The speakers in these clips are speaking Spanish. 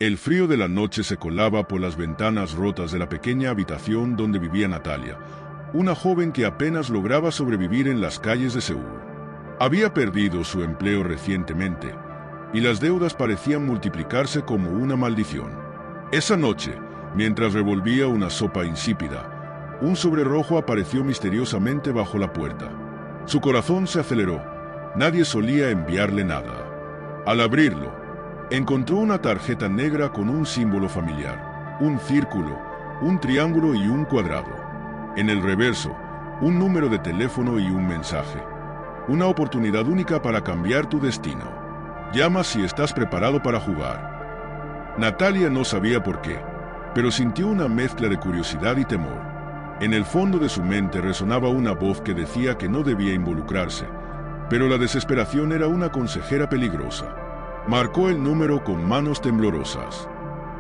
El frío de la noche se colaba por las ventanas rotas de la pequeña habitación donde vivía Natalia, una joven que apenas lograba sobrevivir en las calles de Seúl. Había perdido su empleo recientemente, y las deudas parecían multiplicarse como una maldición. Esa noche, mientras revolvía una sopa insípida, un sobre rojo apareció misteriosamente bajo la puerta. Su corazón se aceleró. Nadie solía enviarle nada. Al abrirlo, encontró una tarjeta negra con un símbolo familiar, un círculo, un triángulo y un cuadrado. En el reverso, un número de teléfono y un mensaje. Una oportunidad única para cambiar tu destino. Llama si estás preparado para jugar. Natalia no sabía por qué, pero sintió una mezcla de curiosidad y temor. En el fondo de su mente resonaba una voz que decía que no debía involucrarse, pero la desesperación era una consejera peligrosa. Marcó el número con manos temblorosas.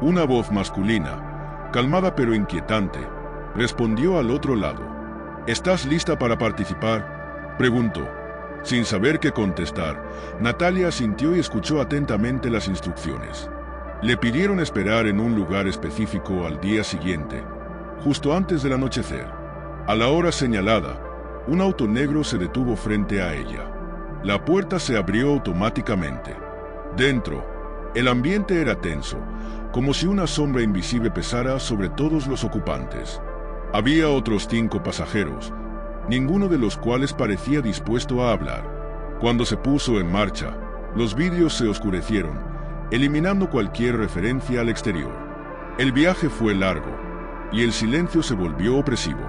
Una voz masculina, calmada pero inquietante, respondió al otro lado. ¿Estás lista para participar?, preguntó. Sin saber qué contestar, Natalia asintió y escuchó atentamente las instrucciones. Le pidieron esperar en un lugar específico al día siguiente, justo antes del anochecer. A la hora señalada, un auto negro se detuvo frente a ella. La puerta se abrió automáticamente. Dentro, el ambiente era tenso, como si una sombra invisible pesara sobre todos los ocupantes. Había otros 5 pasajeros, ninguno de los cuales parecía dispuesto a hablar. Cuando se puso en marcha, los vidrios se oscurecieron, eliminando cualquier referencia al exterior. El viaje fue largo, y el silencio se volvió opresivo.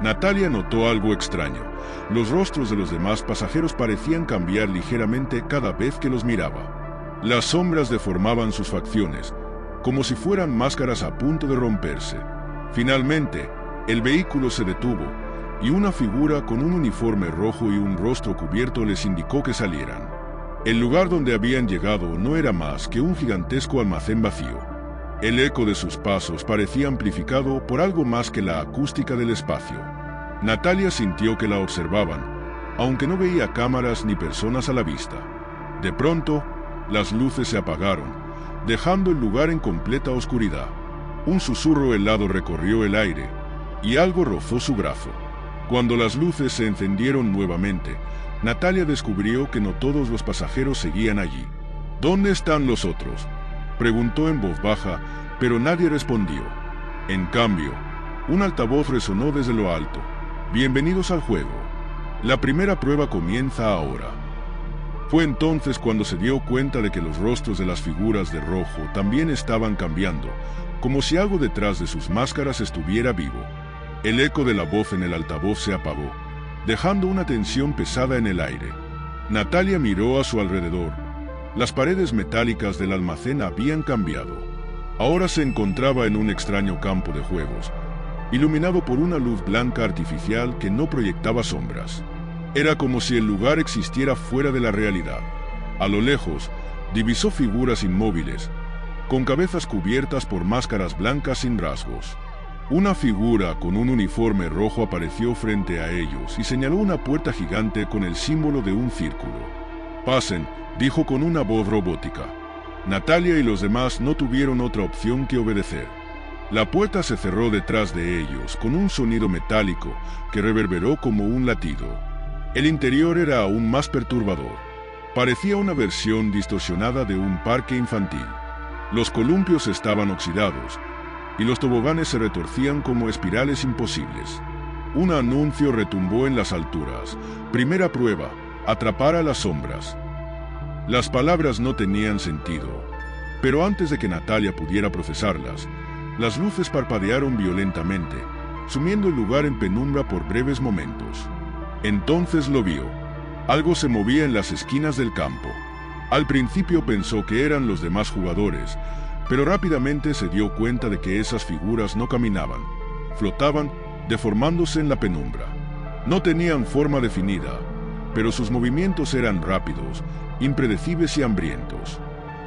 Natalia notó algo extraño. Los rostros de los demás pasajeros parecían cambiar ligeramente cada vez que los miraba. Las sombras deformaban sus facciones, como si fueran máscaras a punto de romperse. Finalmente, el vehículo se detuvo, y una figura con un uniforme rojo y un rostro cubierto les indicó que salieran. El lugar donde habían llegado no era más que un gigantesco almacén vacío. El eco de sus pasos parecía amplificado por algo más que la acústica del espacio. Natalia sintió que la observaban, aunque no veía cámaras ni personas a la vista. De pronto, las luces se apagaron, dejando el lugar en completa oscuridad. Un susurro helado recorrió el aire, y algo rozó su brazo. Cuando las luces se encendieron nuevamente, Natalia descubrió que no todos los pasajeros seguían allí. ¿Dónde están los otros?, preguntó en voz baja, pero nadie respondió. En cambio, un altavoz resonó desde lo alto. Bienvenidos al juego. La primera prueba comienza ahora. Fue entonces cuando se dio cuenta de que los rostros de las figuras de rojo también estaban cambiando, como si algo detrás de sus máscaras estuviera vivo. El eco de la voz en el altavoz se apagó, dejando una tensión pesada en el aire. Natalia miró a su alrededor. Las paredes metálicas del almacén habían cambiado. Ahora se encontraba en un extraño campo de juegos, iluminado por una luz blanca artificial que no proyectaba sombras. Era como si el lugar existiera fuera de la realidad. A lo lejos, divisó figuras inmóviles, con cabezas cubiertas por máscaras blancas sin rasgos. Una figura con un uniforme rojo apareció frente a ellos y señaló una puerta gigante con el símbolo de un círculo. «Pasen», dijo con una voz robótica. Natalia y los demás no tuvieron otra opción que obedecer. La puerta se cerró detrás de ellos con un sonido metálico que reverberó como un latido. El interior era aún más perturbador. Parecía una versión distorsionada de un parque infantil. Los columpios estaban oxidados, y los toboganes se retorcían como espirales imposibles. Un anuncio retumbó en las alturas. Primera prueba: atrapar a las sombras. Las palabras no tenían sentido, pero antes de que Natalia pudiera procesarlas, las luces parpadearon violentamente, sumiendo el lugar en penumbra por breves momentos. Entonces lo vio. Algo se movía en las esquinas del campo. Al principio pensó que eran los demás jugadores, pero rápidamente se dio cuenta de que esas figuras no caminaban, flotaban, deformándose en la penumbra. No tenían forma definida, pero sus movimientos eran rápidos, impredecibles y hambrientos.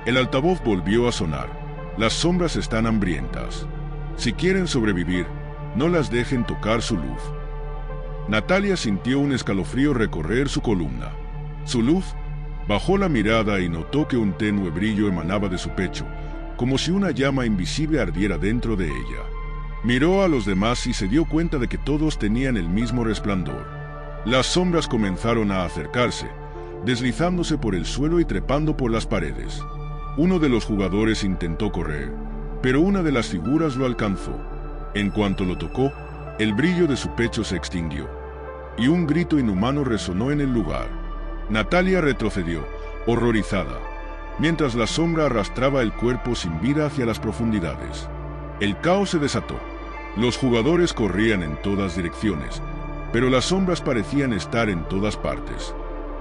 El altavoz volvió a sonar. Las sombras están hambrientas. Si quieren sobrevivir, no las dejen tocar su luz. Natalia sintió un escalofrío recorrer su columna. ¿Su luz? Bajó la mirada y notó que un tenue brillo emanaba de su pecho, como si una llama invisible ardiera dentro de ella. Miró a los demás y se dio cuenta de que todos tenían el mismo resplandor. Las sombras comenzaron a acercarse, deslizándose por el suelo y trepando por las paredes. Uno de los jugadores intentó correr, pero una de las figuras lo alcanzó. En cuanto lo tocó, el brillo de su pecho se extinguió, y un grito inhumano resonó en el lugar. Natalia retrocedió, horrorizada, mientras la sombra arrastraba el cuerpo sin vida hacia las profundidades. El caos se desató. Los jugadores corrían en todas direcciones, pero las sombras parecían estar en todas partes.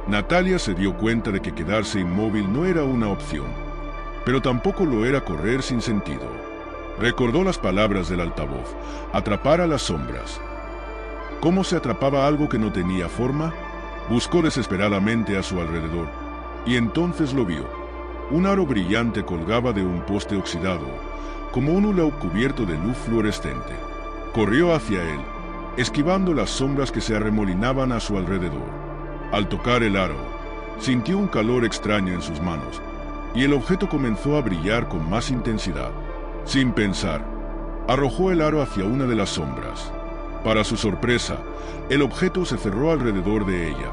Natalia se dio cuenta de que quedarse inmóvil no era una opción, pero tampoco lo era correr sin sentido. Recordó las palabras del altavoz: atrapar a las sombras. ¿Cómo se atrapaba algo que no tenía forma? Buscó desesperadamente a su alrededor, y entonces lo vio. Un aro brillante colgaba de un poste oxidado, como un hula cubierto de luz fluorescente. Corrió hacia él, esquivando las sombras que se arremolinaban a su alrededor. Al tocar el aro, sintió un calor extraño en sus manos, y el objeto comenzó a brillar con más intensidad. Sin pensar, arrojó el aro hacia una de las sombras. Para su sorpresa, el objeto se cerró alrededor de ella,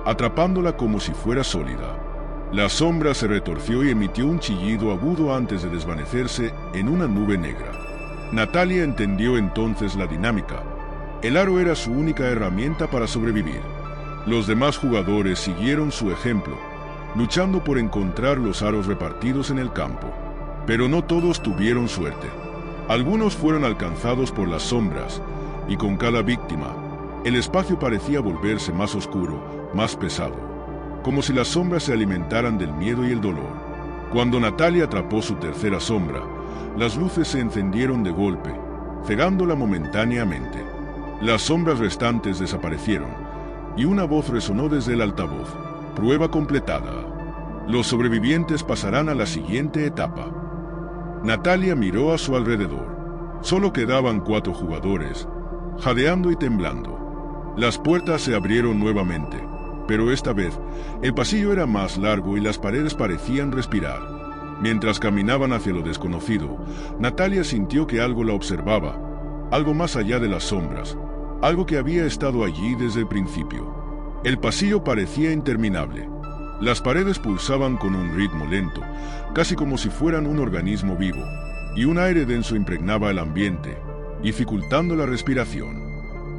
atrapándola como si fuera sólida. La sombra se retorció y emitió un chillido agudo antes de desvanecerse en una nube negra. Natalia entendió entonces la dinámica. El aro era su única herramienta para sobrevivir. Los demás jugadores siguieron su ejemplo, luchando por encontrar los aros repartidos en el campo. Pero no todos tuvieron suerte. Algunos fueron alcanzados por las sombras, y con cada víctima, el espacio parecía volverse más oscuro, más pesado, como si las sombras se alimentaran del miedo y el dolor. Cuando Natalia atrapó su tercera sombra, las luces se encendieron de golpe, cegándola momentáneamente. Las sombras restantes desaparecieron, y una voz resonó desde el altavoz: prueba completada. Los sobrevivientes pasarán a la siguiente etapa. Natalia miró a su alrededor. Solo quedaban 4 jugadores, jadeando y temblando. Las puertas se abrieron nuevamente, pero esta vez el pasillo era más largo y las paredes parecían respirar. Mientras caminaban hacia lo desconocido, Natalia sintió que algo la observaba, algo más allá de las sombras, algo que había estado allí desde el principio. El pasillo parecía interminable. Las paredes pulsaban con un ritmo lento, casi como si fueran un organismo vivo, y un aire denso impregnaba el ambiente, dificultando la respiración.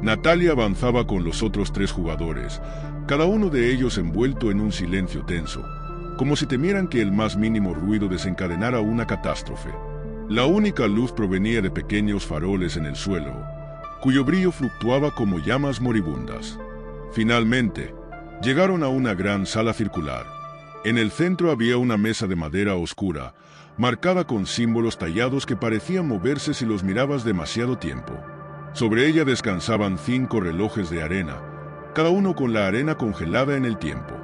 Natalia avanzaba con los otros 3 jugadores, cada uno de ellos envuelto en un silencio tenso, como si temieran que el más mínimo ruido desencadenara una catástrofe. La única luz provenía de pequeños faroles en el suelo, cuyo brillo fluctuaba como llamas moribundas. Finalmente, llegaron a una gran sala circular. En el centro había una mesa de madera oscura, marcada con símbolos tallados que parecían moverse si los mirabas demasiado tiempo. Sobre ella descansaban 5 relojes de arena, cada uno con la arena congelada en el tiempo.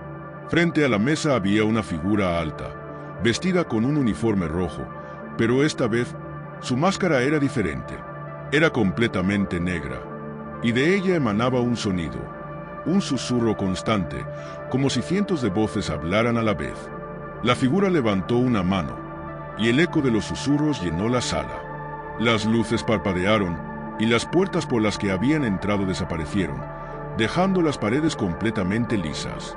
Frente a la mesa había una figura alta, vestida con un uniforme rojo, pero esta vez su máscara era diferente. Era completamente negra, y de ella emanaba un sonido, un susurro constante, como si cientos de voces hablaran a la vez. La figura levantó una mano, y el eco de los susurros llenó la sala. Las luces parpadearon, y las puertas por las que habían entrado desaparecieron, dejando las paredes completamente lisas.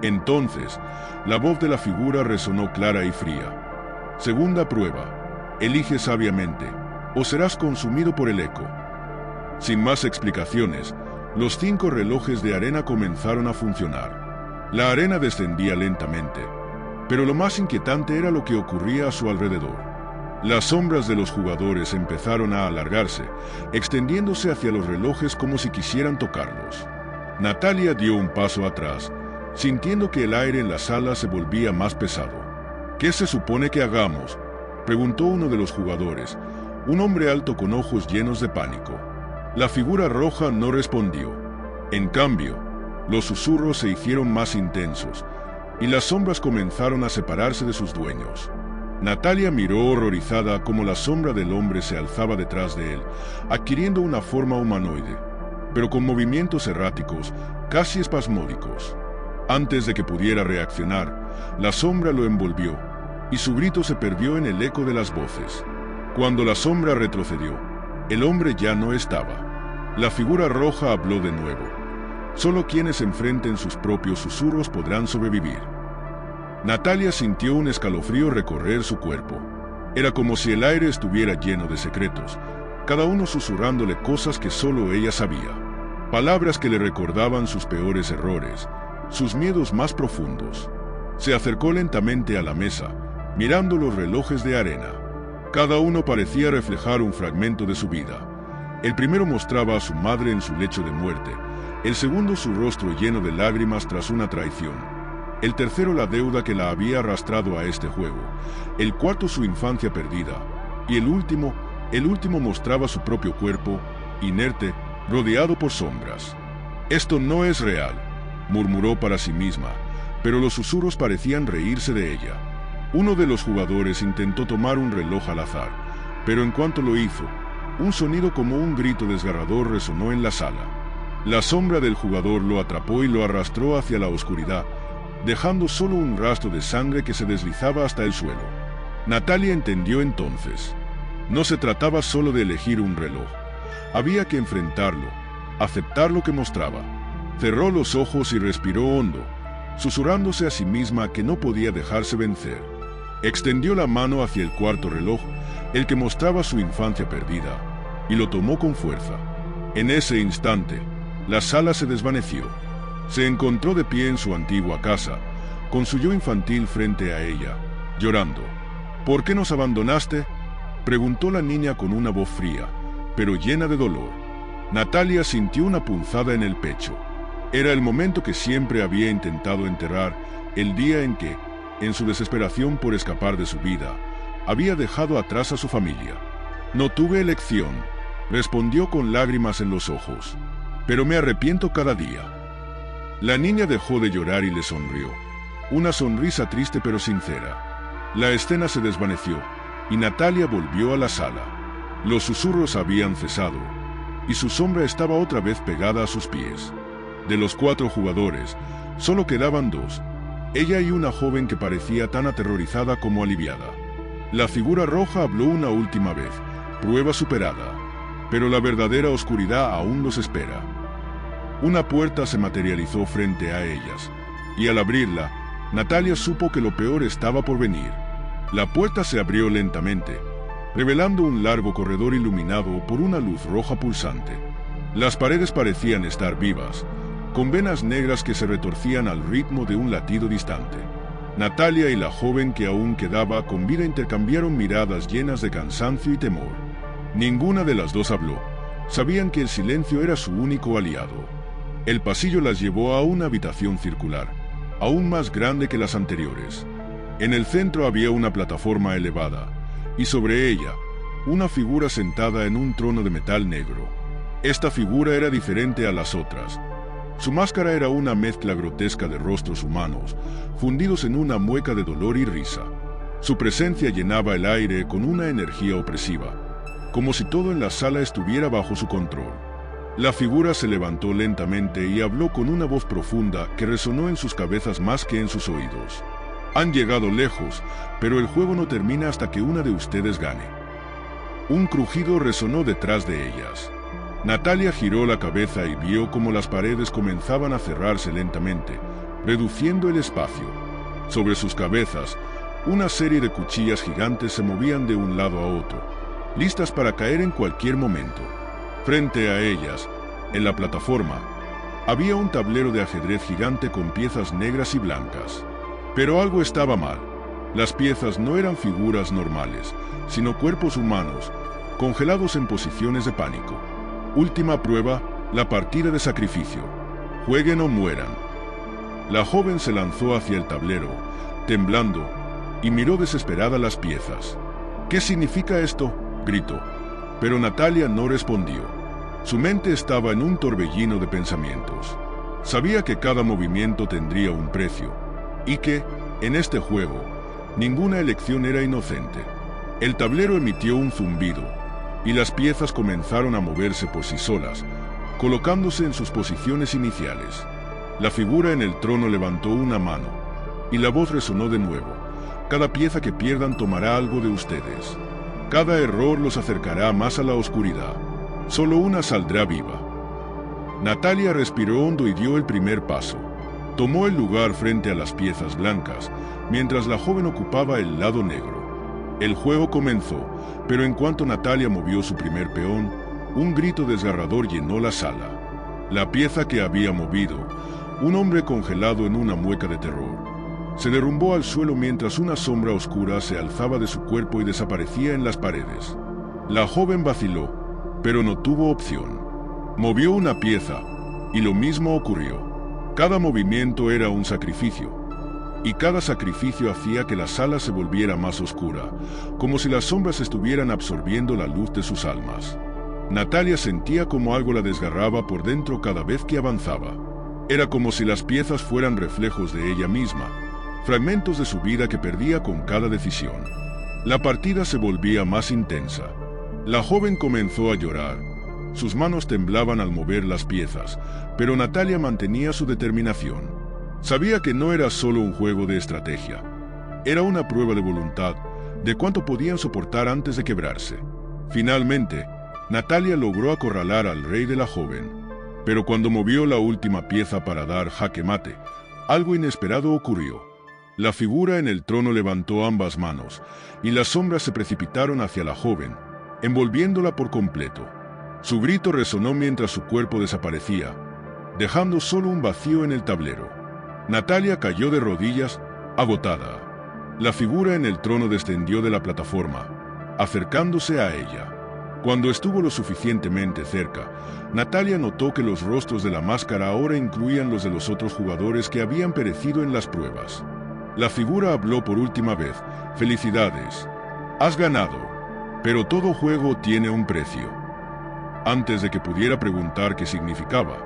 Entonces, la voz de la figura resonó clara y fría. Segunda prueba. Elige sabiamente, o serás consumido por el eco. Sin más explicaciones, los 5 relojes de arena comenzaron a funcionar. La arena descendía lentamente, pero lo más inquietante era lo que ocurría a su alrededor. Las sombras de los jugadores empezaron a alargarse, extendiéndose hacia los relojes como si quisieran tocarlos. Natalia dio un paso atrás, sintiendo que el aire en la sala se volvía más pesado. ¿Qué se supone que hagamos?, preguntó uno de los jugadores, un hombre alto con ojos llenos de pánico. La figura roja no respondió. En cambio, los susurros se hicieron más intensos, y las sombras comenzaron a separarse de sus dueños. Natalia miró horrorizada cómo la sombra del hombre se alzaba detrás de él, adquiriendo una forma humanoide, pero con movimientos erráticos, casi espasmódicos. Antes de que pudiera reaccionar, la sombra lo envolvió, y su grito se perdió en el eco de las voces. Cuando la sombra retrocedió, el hombre ya no estaba. La figura roja habló de nuevo. Solo quienes enfrenten sus propios susurros podrán sobrevivir. Natalia sintió un escalofrío recorrer su cuerpo. Era como si el aire estuviera lleno de secretos, cada uno susurrándole cosas que solo ella sabía. Palabras que le recordaban sus peores errores, sus miedos más profundos. Se acercó lentamente a la mesa, mirando los relojes de arena. Cada uno parecía reflejar un fragmento de su vida. El primero mostraba a su madre en su lecho de muerte, el segundo su rostro lleno de lágrimas tras una traición, el tercero la deuda que la había arrastrado a este juego, el cuarto su infancia perdida, y el último mostraba su propio cuerpo, inerte, rodeado por sombras. «Esto no es real», murmuró para sí misma, pero los susurros parecían reírse de ella. Uno de los jugadores intentó tomar un reloj al azar, pero en cuanto lo hizo, un sonido como un grito desgarrador resonó en la sala. La sombra del jugador lo atrapó y lo arrastró hacia la oscuridad, dejando solo un rastro de sangre que se deslizaba hasta el suelo. Natalia entendió entonces. No se trataba solo de elegir un reloj. Había que enfrentarlo, aceptar lo que mostraba. Cerró los ojos y respiró hondo, susurrándose a sí misma que no podía dejarse vencer. Extendió la mano hacia el cuarto reloj, el que mostraba su infancia perdida, y lo tomó con fuerza. En ese instante, la sala se desvaneció. Se encontró de pie en su antigua casa, con su yo infantil frente a ella, llorando. «¿Por qué nos abandonaste?», preguntó la niña con una voz fría, pero llena de dolor. Natalia sintió una punzada en el pecho. Era el momento que siempre había intentado enterrar, el día en que, en su desesperación por escapar de su vida, había dejado atrás a su familia. «No tuve elección», respondió con lágrimas en los ojos, «pero me arrepiento cada día». La niña dejó de llorar y le sonrió, una sonrisa triste pero sincera. La escena se desvaneció, y Natalia volvió a la sala. Los susurros habían cesado, y su sombra estaba otra vez pegada a sus pies. De los 4 jugadores, solo quedaban 2, ella y una joven que parecía tan aterrorizada como aliviada. La figura roja habló una última vez, prueba superada, pero la verdadera oscuridad aún los espera. Una puerta se materializó frente a ellas, y al abrirla, Natalia supo que lo peor estaba por venir. La puerta se abrió lentamente, revelando un largo corredor iluminado por una luz roja pulsante. Las paredes parecían estar vivas, con venas negras que se retorcían al ritmo de un latido distante. Natalia y la joven que aún quedaba con vida intercambiaron miradas llenas de cansancio y temor. Ninguna de las dos habló. Sabían que el silencio era su único aliado. El pasillo las llevó a una habitación circular, aún más grande que las anteriores. En el centro había una plataforma elevada, y sobre ella, una figura sentada en un trono de metal negro. Esta figura era diferente a las otras. Su máscara era una mezcla grotesca de rostros humanos, fundidos en una mueca de dolor y risa. Su presencia llenaba el aire con una energía opresiva, como si todo en la sala estuviera bajo su control. La figura se levantó lentamente y habló con una voz profunda que resonó en sus cabezas más que en sus oídos. «Han llegado lejos, pero el juego no termina hasta que una de ustedes gane». Un crujido resonó detrás de ellas. Natalia giró la cabeza y vio cómo las paredes comenzaban a cerrarse lentamente, reduciendo el espacio. Sobre sus cabezas, una serie de cuchillas gigantes se movían de un lado a otro, listas para caer en cualquier momento. Frente a ellas, en la plataforma, había un tablero de ajedrez gigante con piezas negras y blancas. Pero algo estaba mal. Las piezas no eran figuras normales, sino cuerpos humanos, congelados en posiciones de pánico. Última prueba, la partida de sacrificio. Jueguen o mueran. La joven se lanzó hacia el tablero, temblando, y miró desesperada las piezas. «¿Qué significa esto?», gritó. Pero Natalia no respondió. Su mente estaba en un torbellino de pensamientos. Sabía que cada movimiento tendría un precio, y que, en este juego, ninguna elección era inocente. El tablero emitió un zumbido, y las piezas comenzaron a moverse por sí solas, colocándose en sus posiciones iniciales. La figura en el trono levantó una mano, y la voz resonó de nuevo, Cada pieza que pierdan tomará algo de ustedes. Cada error los acercará más a la oscuridad. Solo una saldrá viva. Natalia respiró hondo y dio el primer paso. Tomó el lugar frente a las piezas blancas, mientras la joven ocupaba el lado negro. El juego comenzó, pero en cuanto Natalia movió su primer peón, un grito desgarrador llenó la sala. La pieza que había movido, un hombre congelado en una mueca de terror, se derrumbó al suelo mientras una sombra oscura se alzaba de su cuerpo y desaparecía en las paredes. La joven vaciló, pero no tuvo opción. Movió una pieza, y lo mismo ocurrió. Cada movimiento era un sacrificio, y cada sacrificio hacía que la sala se volviera más oscura, como si las sombras estuvieran absorbiendo la luz de sus almas. Natalia sentía como algo la desgarraba por dentro cada vez que avanzaba. Era como si las piezas fueran reflejos de ella misma, fragmentos de su vida que perdía con cada decisión. La partida se volvía más intensa. La joven comenzó a llorar. Sus manos temblaban al mover las piezas, pero Natalia mantenía su determinación. Sabía que no era solo un juego de estrategia. Era una prueba de voluntad, de cuánto podían soportar antes de quebrarse. Finalmente, Natalia logró acorralar al rey de la joven. Pero cuando movió la última pieza para dar jaque mate, algo inesperado ocurrió. La figura en el trono levantó ambas manos, y las sombras se precipitaron hacia la joven, envolviéndola por completo. Su grito resonó mientras su cuerpo desaparecía, dejando solo un vacío en el tablero. Natalia cayó de rodillas, agotada. La figura en el trono descendió de la plataforma, acercándose a ella. Cuando estuvo lo suficientemente cerca, Natalia notó que los rostros de la máscara ahora incluían los de los otros jugadores que habían perecido en las pruebas. La figura habló por última vez. «Felicidades. Has ganado. Pero todo juego tiene un precio». Antes de que pudiera preguntar qué significaba,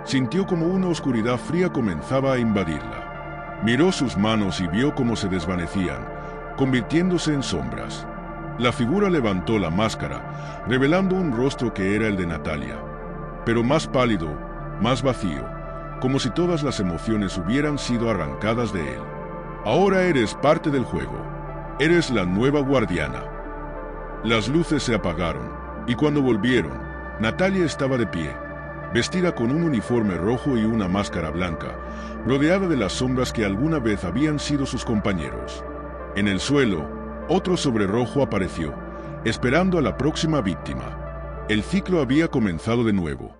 sintió como una oscuridad fría comenzaba a invadirla. Miró sus manos y vio cómo se desvanecían, convirtiéndose en sombras. La figura levantó la máscara, revelando un rostro que era el de Natalia, pero más pálido, más vacío, como si todas las emociones hubieran sido arrancadas de él. «Ahora eres parte del juego. Eres la nueva guardiana». Las luces se apagaron, y cuando volvieron, Natalia estaba de pie, vestida con un uniforme rojo y una máscara blanca, rodeada de las sombras que alguna vez habían sido sus compañeros. En el suelo, otro sobre rojo apareció, esperando a la próxima víctima. El ciclo había comenzado de nuevo.